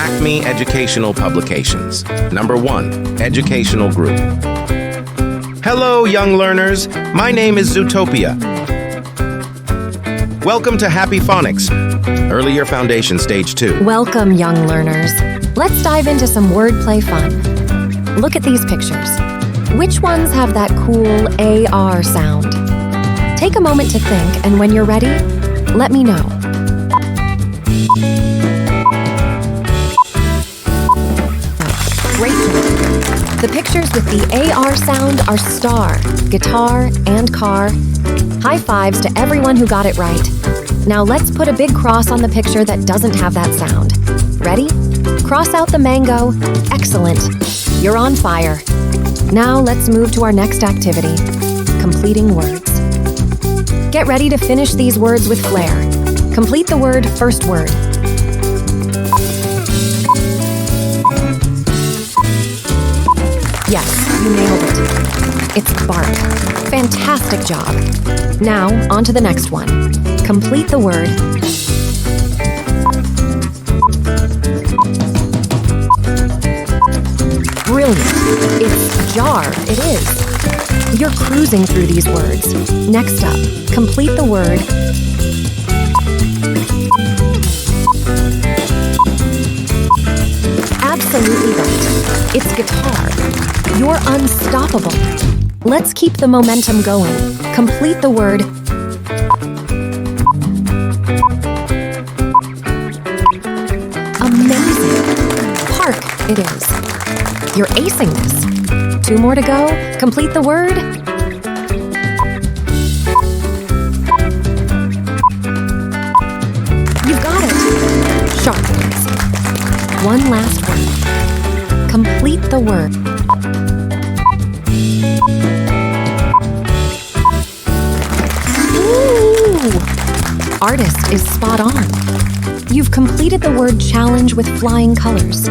Acme Educational Publications. Number 1, Educational Group. Hello, young learners. My name is Zootopia. Welcome to Happy Phonics, Early Year Foundation Stage 2. Welcome, young learners. Let's dive into some wordplay fun. Look at these pictures. Which ones have that cool AR sound? Take a moment to think, and when you're ready, let me know. Great job. The pictures with the AR sound are star, guitar, and car. High fives to everyone who got it right. Now let's put a big cross on the picture that doesn't have that sound. Ready? Cross out the mango. Excellent. You're on fire. Now let's move to our next activity, completing words. Get ready to finish these words with flair. Complete the word first word. Yes, you nailed it. It's bark. Fantastic job. Now, on to the next one. Complete the word. Brilliant. It's jar. It is. You're cruising through these words. Next up, complete the word. Absolutely right. It's guitar. You're unstoppable. Let's keep the momentum going. Complete the word. Amazing. Park, it is. You're acing this. 2 more to go. Complete the word. You've got it. Sharp. 1 last word. Complete the word. Ooh! Artist is spot on. You've completed the word challenge with flying colors.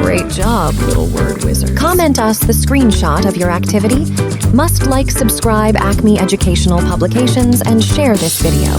Great job, little word wizard. Comment us the screenshot of your activity. Must like, subscribe Acme Educational Publications, and share this video.